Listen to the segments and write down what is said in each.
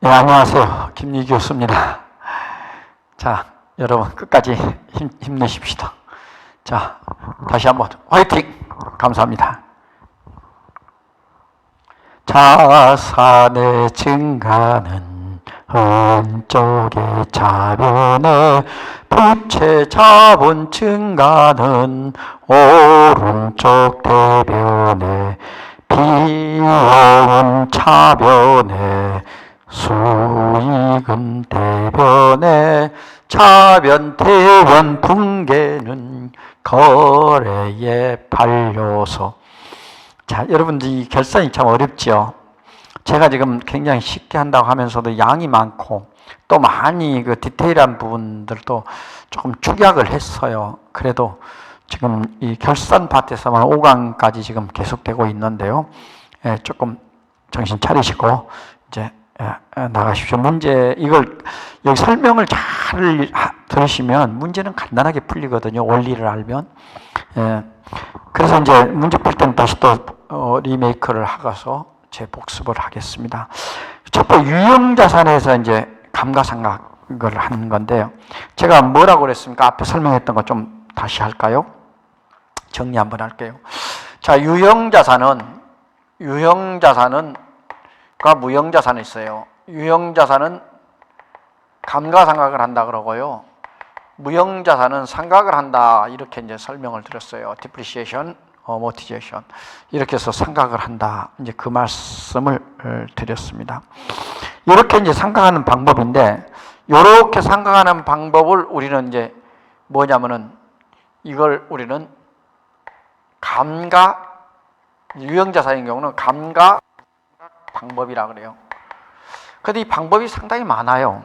네, 안녕하세요. 김유기 교수입니다. 자, 여러분 끝까지 힘내십시다. 자, 다시 한번 화이팅! 감사합니다. 자산의 증가는 왼쪽의 차변에, 부채 자본 증가는 오른쪽 대변에, 비용은 차변에, 수익은 대변에, 차변 대변 붕괴는 거래의 반려소. 자, 여러분들 이 결산이 참 어렵죠. 제가 지금 굉장히 쉽게 한다고 하면서도 양이 많고 또 많이 그 디테일한 부분들도 조금 축약을 했어요. 그래도 지금 이 결산 파트에서만 5강까지 지금 계속되고 있는데요. 조금 정신 차리시고 이제 나가십시오. 문제, 이걸 여기 설명을 잘 들으시면 문제는 간단하게 풀리거든요. 원리를 알면. 그래서 이제 문제 풀 때는 다시 또 리메이크를 하고서 재복습을 하겠습니다. 첫 번째 유형자산에서 이제 감가상각을 하는 건데요. 제가 뭐라고 그랬습니까? 앞에 설명했던 거 좀 다시 할까요? 정리 한번 할게요. 자, 유형자산과 무형자산이 있어요. 유형자산은 감가상각을 한다 그러고요. 무형자산은 상각을 한다, 이렇게 이제 설명을 드렸어요. depreciation, amortization 이렇게 해서 상각을 한다, 이제 그 말씀을 드렸습니다. 이렇게 이제 상각하는 방법인데, 이렇게 상각하는 방법을 우리는 이제 뭐냐면은 이걸 우리는 유형자산인 경우는 감가 방법이라 그래요. 근데 이 방법이 상당히 많아요.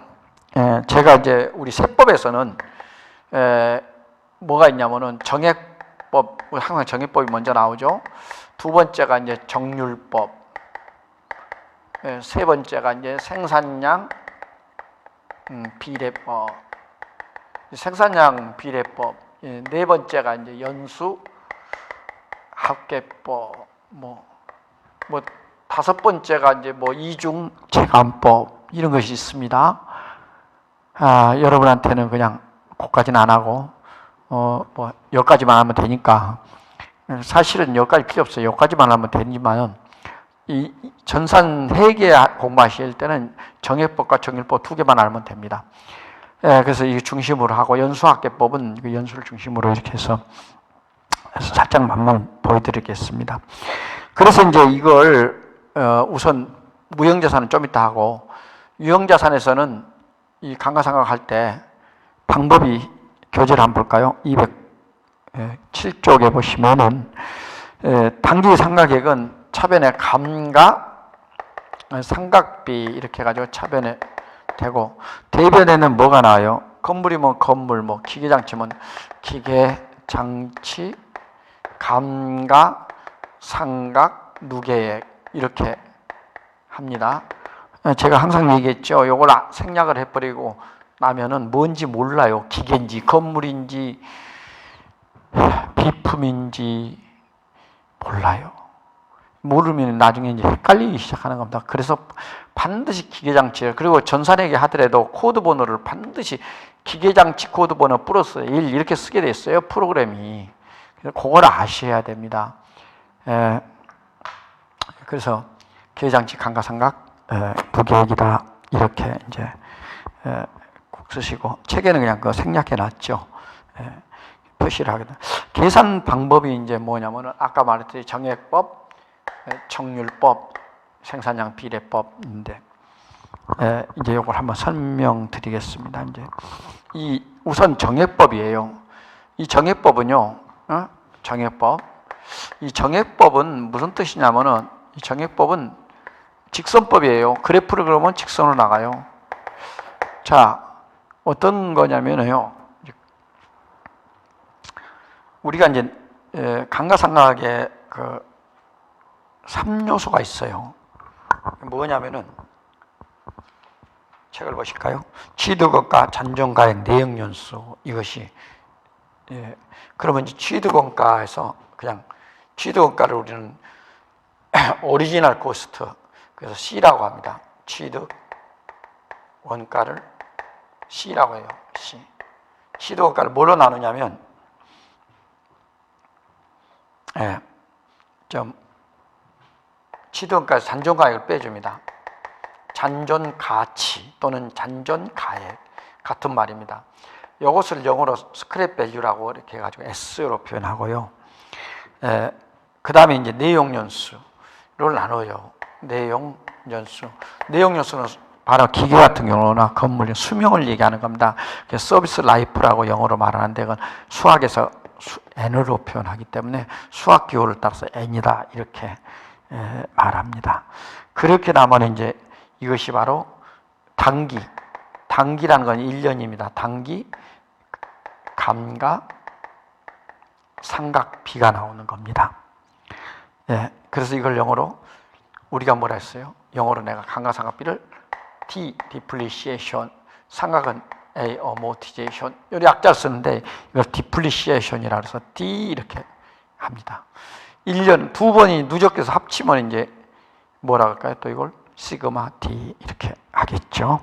제가 이제 우리 세법에서는 뭐가 있냐면은 정액법, 항상 정액법이 먼저 나오죠. 두 번째가 이제 정률법, 세 번째가 이제 생산량 비례법, 생산량 비례법, 네 번째가 이제 연수 합계법, 뭐 다섯 번째가 이제 이중 체감법, 이런 것이 있습니다. 여러분한테는 그냥 그까지는 안 하고 여기까지만 하면 되니까, 사실은 여기까지 필요 없어요. 여기까지만 하면 되지만 이 전산 회계 공부하실 때는 정액법과 정률법 두 개만 알면 됩니다. 그래서 이 중심으로 하고, 연수합계법은 그 연수를 중심으로 이렇게 해서 살짝만 보여드리겠습니다. 그래서 이제 이걸 우선 무형자산은 좀 이따 하고, 유형자산에서는 이 감가상각 할 때 방법이, 교재를 한번 볼까요? 207쪽에 보시면은 당기 상각액은 차변에 감가 상각비 이렇게 해가지고 차변에 되고, 대변에는 뭐가 나와요? 건물이면 건물, 기계장치면 기계장치, 감가, 상각, 누계액 이렇게 합니다. 제가 항상 얘기했죠. 요걸 생략을 해버리고 나면은 뭔지 몰라요. 기계인지 건물인지 비품인지 몰라요. 모르면 나중에 이제 헷갈리기 시작하는 겁니다. 그래서 반드시 기계장치, 그리고 전산회계 하더라도 코드 번호를 반드시 기계장치 코드 번호 플러스 1 이렇게 쓰게 돼 있어요, 프로그램이. 그걸 아셔야 됩니다. 그래서 기계장치 감가상각 부계액이다, 이렇게 이제 꼭 쓰시고, 책에는 그냥 그거 생략해 놨죠. 표시를 하게 돼. 계산 방법이 이제 뭐냐면은 아까 말했듯이 정액법, 정률법, 생산량 비례법인데, 이제 이걸 한번 설명드리겠습니다. 이제 우선 정액법이에요. 이 정액법은요, 정액법. 이 정액법은 무슨 뜻이냐면은, 이 정액법은 직선법이에요. 그래프를 그러면 직선으로 나가요. 자, 어떤 거냐면요, 우리가 이제 감가상각에 그 3요소가 있어요. 뭐냐면은, 책을 보실까요? 취득원가, 잔존가액, 내역연수, 이것이, 그러면 이제 취득원가에서 그냥 취득원가를 우리는 오리지널 코스트, 그래서 C라고 합니다. 취득 원가를 C라고 해요. C. 시드 원가를 뭘로 나누냐면, 시드 원가에서 잔존 가액을 빼줍니다. 잔존 가치 또는 잔존 가액 같은 말입니다. 이것을 영어로 스크랩 밸류라고 이렇게 해가지고 S로 표현하고요. 그 다음에 이제 내용 연수를 나눠요. 내용 연수. 내용 연수는 바로 기계 같은 경우나 건물의 수명을 얘기하는 겁니다. 서비스 라이프라고 영어로 말하는데 그건 수학에서 N으로 표현하기 때문에 수학 기호를 따라서 N이다 이렇게 말합니다. 그렇게 나면 이제 이것이 바로 단기. 단기라는 건 1년입니다. 단기 감가 상각비가 나오는 겁니다. 그래서 이걸 영어로 우리가 뭐라 했어요? 영어로 내가 감가상각비를 D, depreciation, 상각은 A, amortization. 이 약자를 쓰는데 이걸 depreciation이라 해서 D 이렇게 합니다. 1년 두 번이 누적해서 합치면 이제 뭐라 할까요? 또 이걸 시그마 D 이렇게 하겠죠.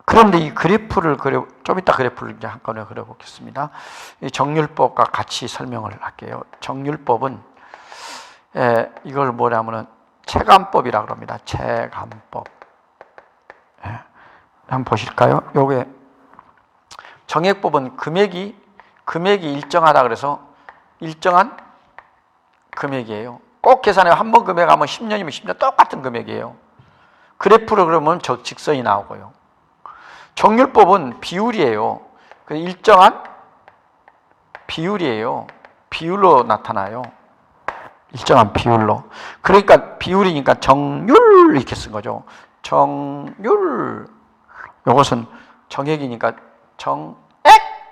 그런데 이 그래프를 좀 이따 그래프를 이제 한꺼번에 그려보겠습니다. 이 정률법과 같이 설명을 할게요. 정률법은 이걸 뭐냐면은 체감법이라고 합니다. 체감법. 한번 보실까요? 요게 정액법은 금액이 일정하다 그래서 일정한 금액이에요. 꼭 계산해 한 번 금액하면 10년이면 10년 똑같은 금액이에요. 그래프를 그러면 직선이 나오고요. 정률법은 비율이에요. 일정한 비율이에요. 비율로 나타나요. 일정한 비율로. 그러니까 비율이니까 정률 이렇게 쓴 거죠. 정률. 이것은 정액이니까 정액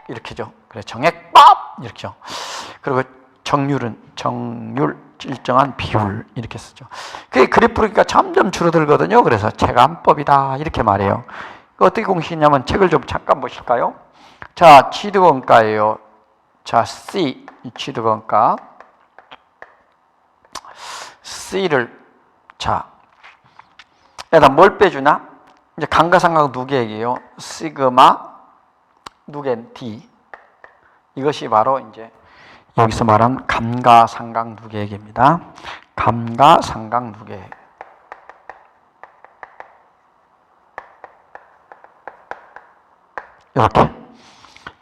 이렇게죠. 그래 정액법 이렇게죠. 그리고 정률은 정률 일정한 비율 이렇게 쓰죠. 그게 그래프니까 점점 줄어들거든요. 그래서 체감법이다 이렇게 말해요. 어떻게 공식이냐면 책을 좀 잠깐 보실까요? 자, 취득원가예요. 자, C 취득원가. C를 자, 여기다 뭘 빼주나? 이제 감가상각 누계액이에요. 시그마 누계 D. 이것이 바로 이제 여기서 말한 감가상각 누계액입니다. 감가상각 누계액. 이렇게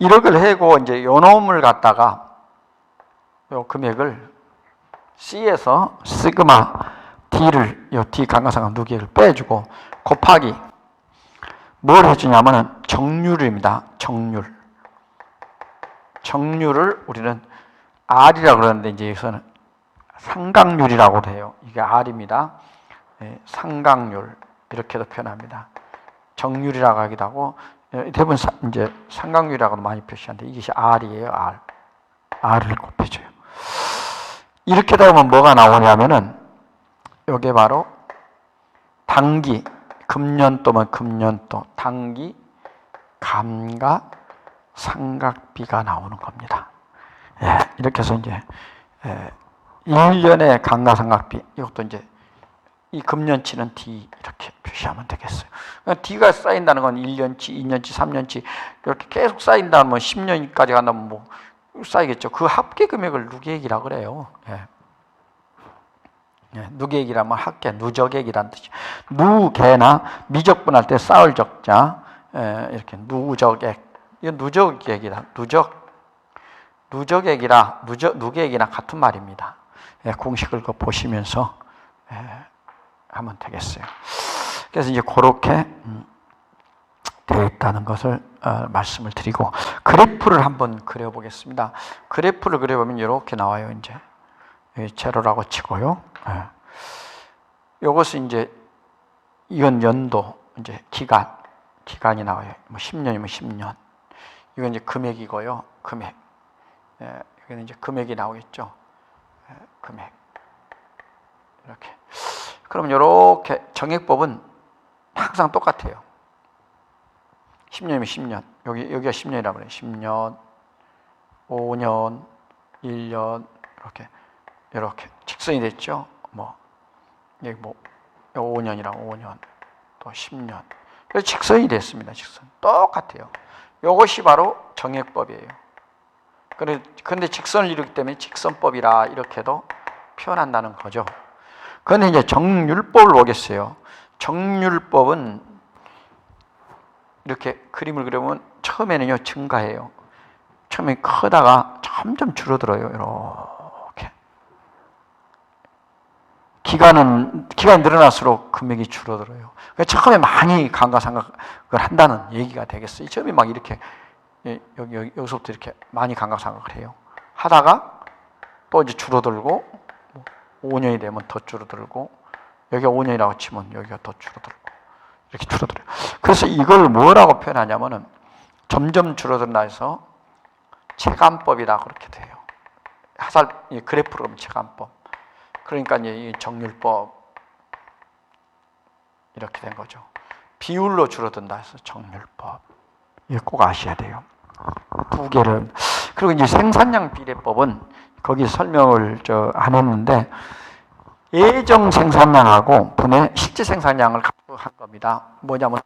1억을 해고 이제 요 놈을 갖다가 요 금액을 C에서 시그마 D를 요 D 감가상각 누계액을 빼주고 곱하기 뭘 해주냐면은 정률입니다. 정률. 정률을 우리는 R이라고 그러는데 이제 여기서는 상각률이라고 해요. 이게 R입니다. 상각률 이렇게도 표현합니다. 정률이라고 하기도 하고 대부분 이제 상각률이라고도 많이 표시하는데 이것이 R이에요. R. R을 곱해줘요. 이렇게 되면 뭐가 나오냐면은 이게 바로 단기 금년도면 금년도 단기 감가 상각비가 나오는 겁니다. 이렇게 해서 이제 1년의 감가상각비 이것도 이제 이 금년치는 D 이렇게 표시하면 되겠어요. 그러니까 D가 쌓인다는 건 1년치, 2년치, 3년치 이렇게 계속 쌓인다면 10년까지 간다면 뭐 쌓이겠죠. 그 합계 금액을 누계액이라고 그래요. 누계액이라면 합계, 누적액이라는 뜻이죠. 누계나 미적분할 때 쌓을 적자 이렇게 누적액. 이건 누적액이다. 누적액이라 누계액이나 같은 말입니다. 공식을 보시면서 하면 되겠어요. 그래서 이제 그렇게 되어 있다는 것을 말씀을 드리고 그래프를 한번 그려보겠습니다. 그래프를 그려보면 이렇게 나와요. 이제 제로라고 치고요. 이것은 이제 이건 연도 이제 기간이 나와요. 뭐 10년이면 10년. 이건 이제 금액이고요. 금액. 여기는 이제 금액이 나오겠죠. 금액. 이렇게. 그럼 이렇게 정액법은 항상 똑같아요. 10년이면 10년. 여기가 10년이라고 그래요. 10년, 5년, 1년 이렇게 직선이 됐죠. 뭐 여기 뭐 5년이랑 5년, 또 10년 그래서 직선이 됐습니다. 직선. 똑같아요. 이것이 바로 정액법이에요. 그런데 직선을 이루기 때문에 직선법이라 이렇게도 표현한다는 거죠. 그런데 이제 정률법을 보겠어요. 정률법은 이렇게 그림을 그려보면 처음에는요 증가해요. 처음에 크다가 점점 줄어들어요. 이렇게 기간이 늘어날수록 금액이 줄어들어요. 처음에 많이 감가상각을 한다는 얘기가 되겠어요. 처음에 막 이렇게 여기서부터 이렇게 많이 감가상각을 해요. 하다가 또 이제 줄어들고 5년이 되면 더 줄어들고 여기가 5년이라고 치면 여기가 더 줄어들고 이렇게 줄어들어요. 그래서 이걸 뭐라고 표현하냐면은 점점 줄어든다 해서 체감법이다 그렇게 돼요. 그래프로 보면 체감법. 그러니까 이제 이 정률법 이렇게 된 거죠. 비율로 줄어든다 해서 정률법. 이거 꼭 아셔야 돼요. 두 개를. 그리고 이제 생산량 비례법은 거기 설명을 안 했는데 예정 생산량하고 분의 실제 생산량을 갖고 한 겁니다. 뭐냐면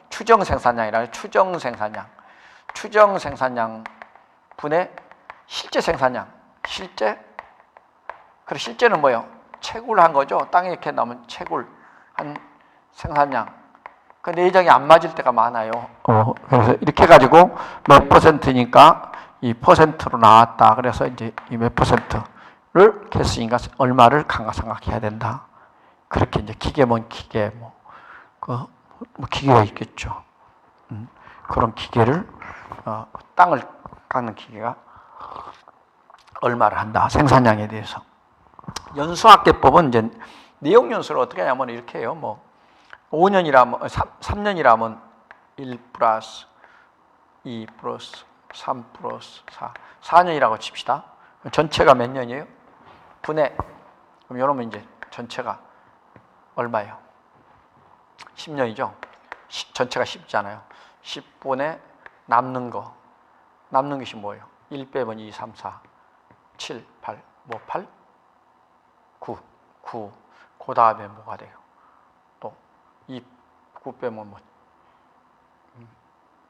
추정 생산량이라 추정 생산량 분의 실제 생산량. 실제는 뭐예요? 채굴한 거죠. 땅에 이렇게 나오면 채굴한 생산량. 그 예정이 안 맞을 때가 많아요. 그래서 이렇게 해가지고 몇 %니까 이 퍼센트로 나왔다. 그래서 이제 이 몇 %를 했으니까 얼마를 감가상각해야 된다. 그렇게 이제 기계면 기계 기계가 있겠죠. 그런 기계를 땅을 깎는 기계가 얼마를 한다. 생산량에 대해서. 연수학계법은 이제 내용 연수를 어떻게 하냐면 이렇게 해요. 5년이라면 3년이라면 1 플러스 2 플러스 3 플러스 4 4년이라고 칩시다. 전체가 몇 년이에요? 분의 그럼 여러분 이제 전체가 얼마예요? 10년이죠. 전체가 10잖아요. 10분의 남는 것이 뭐예요? 1 빼면 2, 3, 4, 7, 8, 8? 9. 그 다음에 뭐가 돼요? 또 2, 9 빼면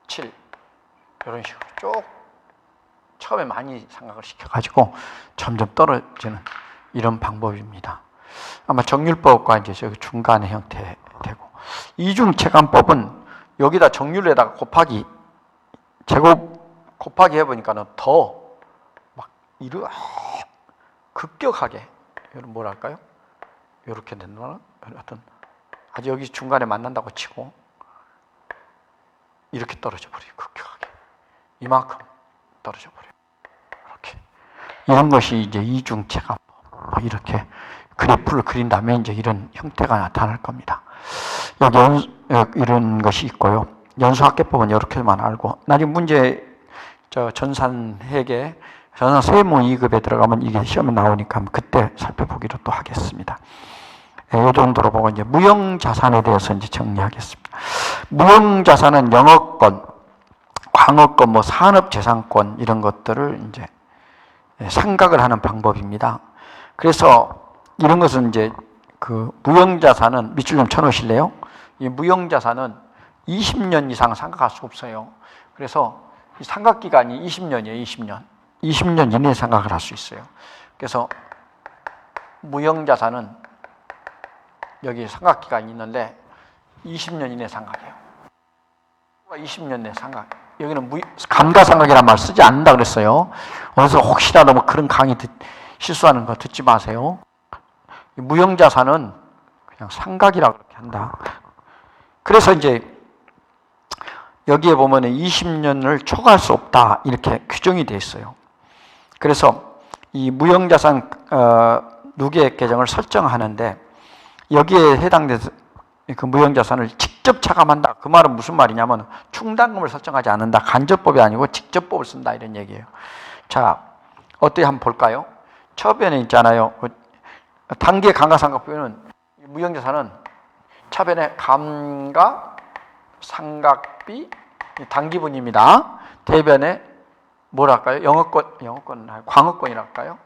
7. 이런 식으로 쭉 처음에 많이 생각을 시켜가지고 점점 떨어지는 이런 방법입니다. 아마 정률법과 이제 저기 중간의 형태 되고, 이중체감법은 여기다 정률에다가 제곱 곱하기 해보니까는 더 막 급격하게 뭐랄까요? 이렇게 된다는 어떤 아주 여기 중간에 만난다고 치고 이렇게 떨어져 버려요. 급격하게 이만큼 떨어져 버려요. 이렇게 이런 것이 이제 이중체감법. 이렇게 그래프를 그린 다음에 이제 이런 형태가 나타날 겁니다. 여기 이런 것이 있고요. 연수학계법은 이렇게만 알고 나중에 문제 전산회계 전산 세무 2급에 들어가면 이게 시험에 나오니까 그때 살펴보기로 또 하겠습니다. 이 정도로 보고 이제 무형자산에 대해서 이제 정리하겠습니다. 무형자산은 영업권, 광업권, 산업재산권 이런 것들을 이제 상각을 하는 방법입니다. 그래서 이런 것은 이제 그 무형자산은 밑줄 좀 쳐놓으실래요? 이 무형자산은 20년 이상 상각할 수 없어요. 그래서 이 상각기간이 20년이에요. 20년 이내에 상각을 할 수 있어요. 그래서 무형자산은 여기 상각기간이 있는데 20년 이내 상각이에요. 20년 내 상각. 여기는 감가상각이라는 말 쓰지 않는다 그랬어요. 그래서 혹시라도 그런 강의 실수하는 거 듣지 마세요. 무형자산은 그냥 상각이라고 그렇게 한다. 그래서 이제 여기에 보면 20년을 초과할 수 없다 이렇게 규정이 되어 있어요. 그래서 이 무형자산 누계 계정을 설정하는데 여기에 해당돼서 그 무형자산을 직접 차감한다. 그 말은 무슨 말이냐면 충당금을 설정하지 않는다. 간접법이 아니고 직접법을 쓴다 이런 얘기예요. 자, 어떻게 한번 볼까요? 처변에 있잖아요. 단계 감가상각표는 무형자산은 차변에 감가상각비 단기분입니다. 대변에 뭐랄까요? 영업권, 광업권이랄까요?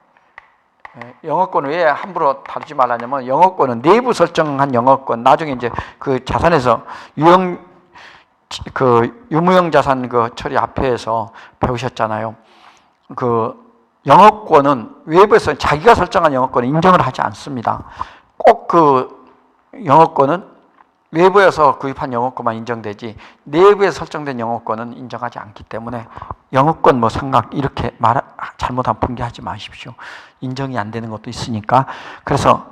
영어권을 왜 함부로 다루지 말라냐면 영어권은 내부 설정한 영어권 나중에 이제 그 자산에서 유무형 자산 그 처리 앞에서 배우셨잖아요. 그 영어권은 외부에서 자기가 설정한 영어권은 인정을 하지 않습니다. 꼭 그 영어권은 외부에서 구입한 영어권만 인정되지 내부에서 설정된 영어권은 인정하지 않기 때문에 영어권 뭐 상각 이렇게 잘못하면 붕괴하지 마십시오. 인정이 안 되는 것도 있으니까. 그래서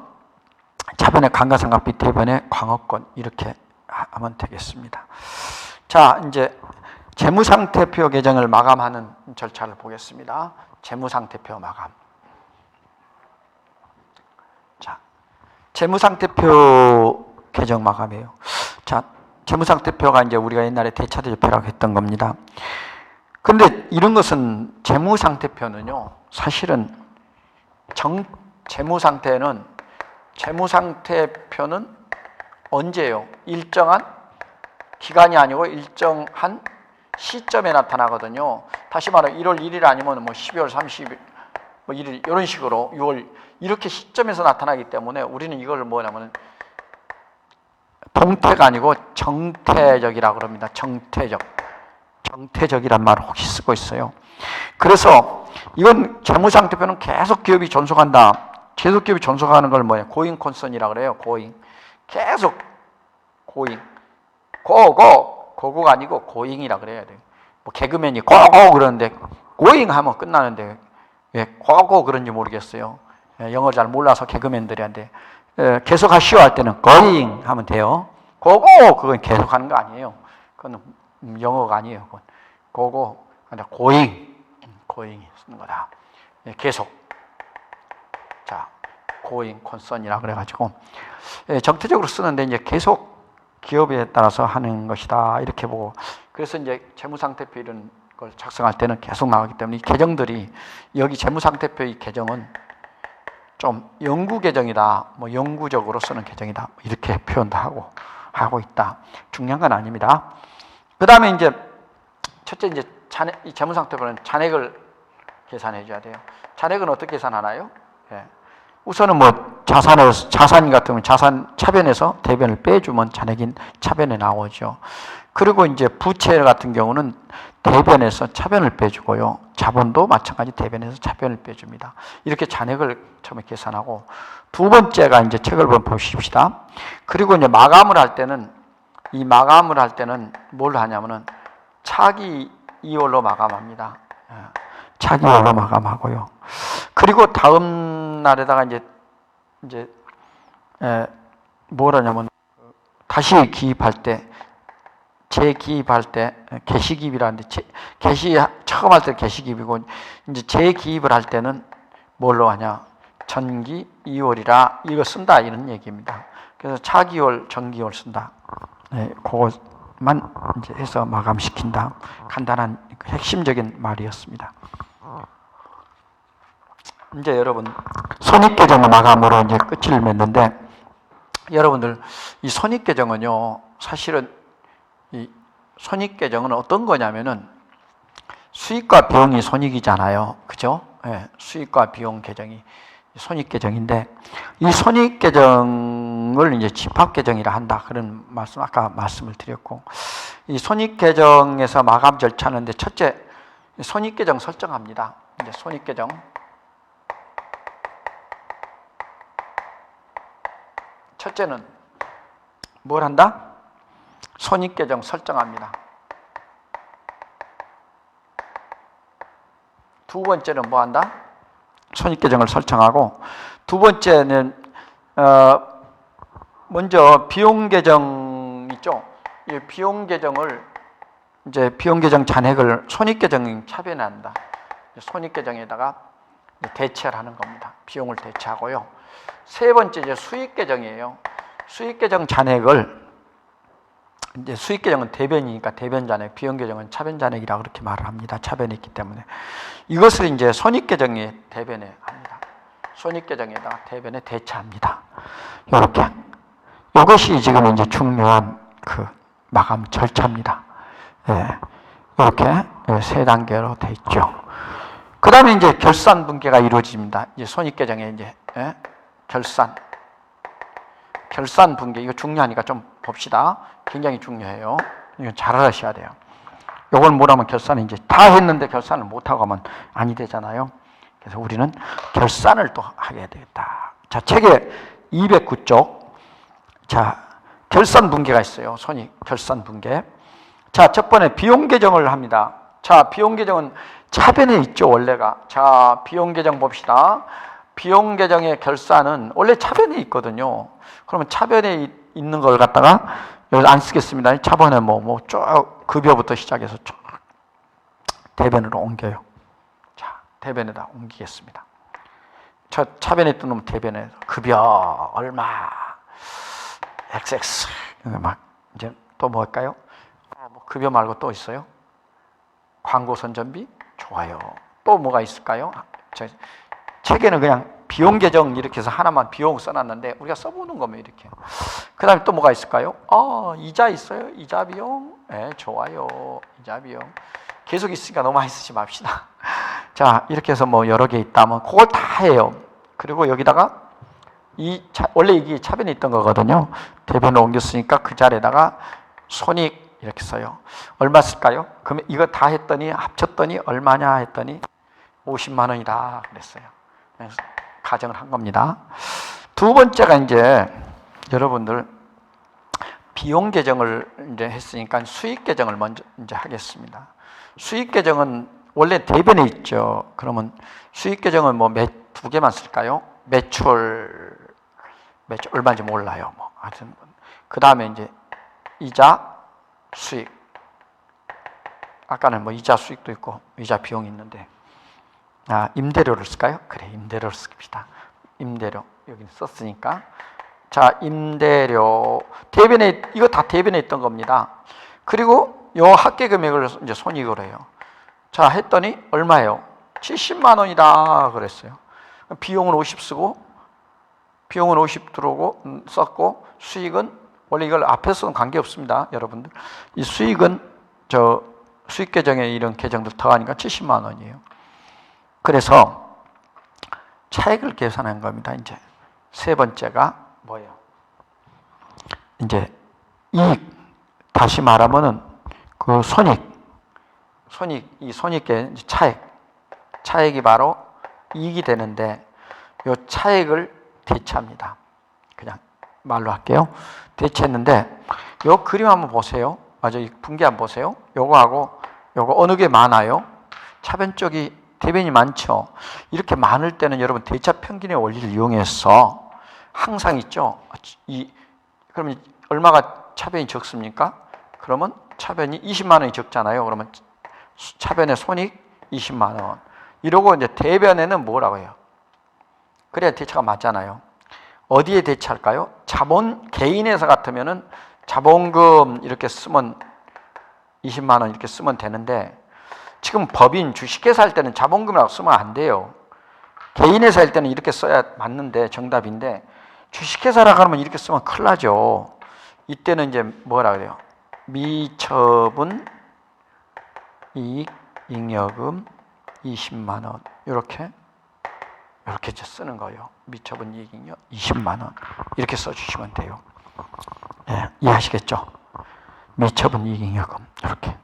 차변의 감가상각비 대변의 광어권 이렇게 하면 되겠습니다. 자, 이제 재무상태표 개정을 마감하는 절차를 보겠습니다. 재무상태표 마감. 자, 재무상태표 개정 마감이에요. 자, 재무상태표가 이제 우리가 옛날에 대차대조표라고 했던 겁니다. 그런데 이런 것은 재무상태표는요, 사실은 재무상태는 언제예요? 일정한 기간이 아니고 일정한 시점에 나타나거든요. 다시 말해 1월 1일 아니면 뭐 12월 30일 뭐 1일 이런 식으로 6월 이렇게 시점에서 나타나기 때문에 우리는 이걸 뭐냐면 동태가 아니고 정태적이라고 그럽니다. 정태적이란 말을 혹시 쓰고 있어요. 그래서 이건 재무상태표는 계속 기업이 존속한다. 계속 기업이 존속하는 걸 뭐냐? 고잉 콘선이라고 그래요. 고잉. 계속 고잉. 고고가 아니고 고잉이라 그래야 돼요. 뭐 개그맨이 고고 그러는데 고잉 하면 끝나는데 왜 고고 그런지 모르겠어요. 영어 잘 몰라서 개그맨들한테 계속 하시오 할 때는 going 하면 돼요. 고고 그건 계속 하는 거 아니에요. 그건 영어가 아니에요. 그건 고고 아니라 going 쓰는 거다. 계속. 자, going concern이라 그래가지고 정태적으로 쓰는데 이제 계속 기업에 따라서 하는 것이다 이렇게 보고 그래서 이제 재무상태표 이런 걸 작성할 때는 계속 나오기 때문에 이 개정들이 여기 재무상태표 이 개정은 좀 영구 개정이다, 뭐 영구적으로 쓰는 개정이다 이렇게 표현도 하고 있다. 중요한 건 아닙니다. 그 다음에 이제 첫째 이제 이 재무상태표는 잔액을 계산해 줘야 돼요. 잔액은 어떻게 계산하나요? 예. 우선은 뭐 자산 같으면 자산 차변에서 대변을 빼주면 잔액인 차변에 나오죠. 그리고 이제 부채 같은 경우는 대변에서 차변을 빼주고요. 자본도 마찬가지 대변에서 차변을 빼줍니다. 이렇게 잔액을 처음에 계산하고 두 번째가 이제 책을 보십시다. 그리고 이제 마감을 할 때는 뭘 하냐면은 차기 2월로 마감합니다. 차기 2월로 마감하고요. 그리고 다음 날에다가 이제 뭘 하냐면 다시 기입할 때 재기입할 때 개시기입이라는데 처음 할 때 개시기입이고 이제 재기입을 할 때는 뭘로 하냐? 전기 2월이라 이거 쓴다 이런 얘기입니다. 그래서 차기월, 전기월 쓴다. 그것만 이제 해서 마감시킨다. 간단한 핵심적인 말이었습니다. 이제 여러분 손익계정 마감으로 이제 끝을 맺는데 여러분들 이 손익계정은요 사실은 이 손익계정은 어떤 거냐면은 수익과 비용이 손익이잖아요. 그죠? 네, 수익과 비용 계정이 손익계정인데 이 손익계정을 이제 집합계정이라 한다. 그런 아까 말씀을 드렸고 이 손익계정에서 마감 절차는데 첫째 손익계정 설정합니다. 이제 손익계정 첫째는 뭘 한다? 손익계정 설정합니다. 두 번째는 뭐 한다? 손익계정을 설정하고 두 번째는 먼저 비용계정 있죠? 이 비용계정을 이제 비용계정 잔액을 손익계정 차변에 한다. 손익계정에다가 대체를 하는 겁니다. 비용을 대체하고요. 세 번째 이제 수익계정이에요. 수익계정 잔액을 이제 수익계정은 대변이니까 대변 잔액, 비용계정은 차변 잔액이라 그렇게 말을 합니다. 차변에 있기 때문에 이것을 이제 손익계정에 대변에 합니다. 손익계정에다가 대변에 대체합니다. 이렇게 이것이 지금 이제 중요한 그 마감 절차입니다. 예, 이렇게 세 단계로 돼 있죠. 그 다음에 이제 결산 분계가 이루어집니다. 이제 손익계정에 이제, 예? 결산 분계, 이거 중요하니까 좀 봅시다. 굉장히 중요해요. 이거 잘 알아셔야 돼요. 요걸 뭐라면 결산을 이제 다 했는데 결산을 못하고 하면 아니 되잖아요. 그래서 우리는 결산을 또 하게 되겠다. 자, 책에 209쪽. 자, 결산 분계가 있어요. 손익 결산 분계. 자, 첫 번째 비용 계정을 합니다. 자, 비용 계정은 차변에 있죠, 원래가. 자, 비용 계정 봅시다. 비용 계정의 결산은 원래 차변에 있거든요. 그러면 차변에 있는 걸 갖다가 여기 안 쓰겠습니다. 차변에 쭉 급여부터 시작해서 쭉 대변으로 옮겨요. 자, 대변에다 옮기겠습니다. 차변에 있던 놈 대변에 급여 얼마 XX 막 이제 또 뭐 할까요? 급여 말고 또 있어요? 광고 선전비? 좋아요. 또 뭐가 있을까요? 책에는 그냥 비용 계정 이렇게 해서 하나만 비용 써놨는데 우리가 써보는 거면 이렇게. 그 다음에 또 뭐가 있을까요? 이자 있어요? 이자 비용? 네, 좋아요. 이자 비용. 계속 있으니까 너무 많이 쓰지 맙시다. 자, 이렇게 해서 뭐 여러 개 있다면 그걸 다 해요. 그리고 여기다가 원래 이게 차변에 있던 거거든요. 대변을 옮겼으니까 그 자리에다가 손익 이렇게 써요. 얼마 쓸까요? 그러면 이거 다 했더니 합쳤더니 얼마냐 했더니 50만 원이다 그랬어요. 그래서 가정을 한 겁니다. 두 번째가 이제 여러분들 비용 계정을 이제 했으니까 수익 계정을 먼저 이제 하겠습니다. 수익 계정은 원래 대변에 있죠. 그러면 수익 계정은 뭐 두 개만 쓸까요? 매출 얼마인지 몰라요. 뭐 하여튼 그 다음에 이제 이자 수익. 아까는 뭐 이자 수익도 있고 이자 비용이 있는데 임대료를 쓸까요? 그래, 임대료를 씁시다. 임대료 여기 썼으니까. 자, 임대료 대변에 이거 다 대변에 있던 겁니다. 그리고 요 합계 금액을 이제 손익으로 해요. 자, 했더니 얼마예요? 70만 원이다 그랬어요. 비용은 50 쓰고 비용은 50 들어오고 썼고 수익은 원래 이걸 앞에서는 관계없습니다. 여러분들 이 수익은 수익 계정에 이런 계정들 더하니까 70만 원이에요. 그래서 차익을 계산한 겁니다. 이제 세 번째가 뭐예요? 이제 이익. 다시 말하면은 그 이 손익의 차익이 바로 이익이 되는데 요 차익을 대체합니다. 그냥 말로 할게요. 대체했는데 요 그림 한번 보세요. 맞아, 이 분계 한번 보세요. 요거하고 요거 어느 게 많아요? 차변 쪽이 대변이 많죠. 이렇게 많을 때는 여러분 대차 평균의 원리를 이용해서 항상 있죠. 그러면 얼마가 차변이 적습니까? 그러면 차변이 20만 원이 적잖아요. 그러면 차변의 손익 20만 원. 이러고 이제 대변에는 뭐라고 해요? 그래야 대차가 맞잖아요. 어디에 대체할까요? 개인 회사 같으면은 자본금 이렇게 쓰면 20만 원 이렇게 쓰면 되는데 지금 법인 주식회사 할 때는 자본금이라고 쓰면 안 돼요. 개인 회사 할 때는 이렇게 써야 맞는데 정답인데 주식회사라 그러면 이렇게 쓰면 큰일 나죠. 이때는 이제 뭐라 그래요? 미처분 이익 잉여금 20만 원 이렇게 이제 쓰는 거예요. 미처분 이익 잉여 20만 원 이렇게 써주시면 돼요. 예, 이해하시겠죠? 미처분 이익 잉여금 이렇게.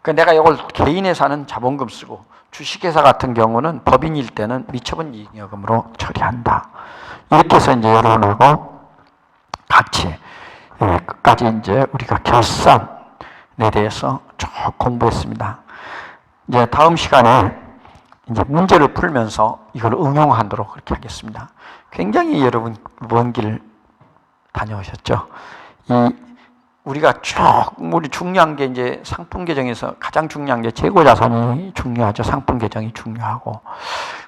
그러니까 내가 이걸 개인 회사는 자본금 쓰고 주식회사 같은 경우는 법인일 때는 미처분 이익 잉여금으로 처리한다. 이렇게 해서 이제 여러분하고 같이 끝까지 이제 우리가 결산에 대해서 쭉 공부했습니다. 이제 다음 시간에 이제 문제를 풀면서 이걸 응용하도록 그렇게 하겠습니다. 굉장히 여러분 먼 길 다녀오셨죠? 우리가 우리 중요한 게 이제 상품 계정에서 가장 중요한 게 재고 자산이 중요하죠. 상품 계정이 중요하고.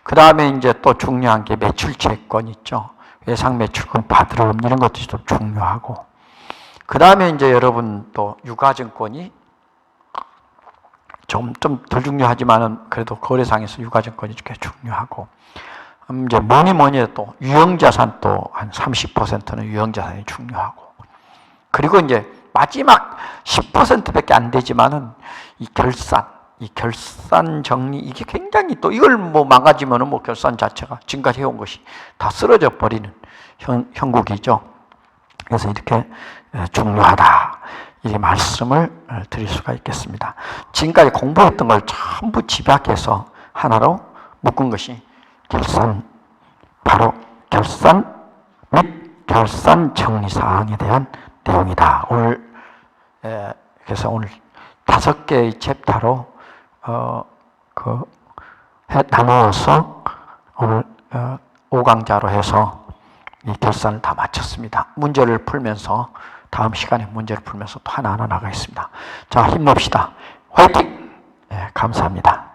그 다음에 이제 또 중요한 게 매출 채권 있죠. 예상 매출권 받으름 이런 것들이 좀 중요하고. 그 다음에 이제 여러분 또 유가증권이 좀 덜 중요하지만은 그래도 거래상에서 유가증권이 꽤 중요하고. 이제 뭐니 해도 유형자산 또 한 30%는 유형자산이 중요하고. 그리고 이제 마지막 10%밖에 안 되지만은 이 결산, 이 결산 정리, 이게 굉장히 또 이걸 뭐 망가지면은 뭐 결산 자체가 지금까지 해온 것이 다 쓰러져 버리는 형국이죠. 그래서 이렇게 중요하다. 이 말씀을 드릴 수가 있겠습니다. 지금까지 공부했던 걸 전부 집약해서 하나로 묶은 것이 바로 결산 및 결산 정리 사항에 대한 내용이다. 그래서 오늘 5개의 챕터로 나누어서 오늘 5강자로 해서 이 결산을 다 마쳤습니다. 문제를 풀면서 다음 시간에 문제를 풀면서 또 하나하나 나가겠습니다. 자, 힘냅시다. 화이팅! 감사합니다.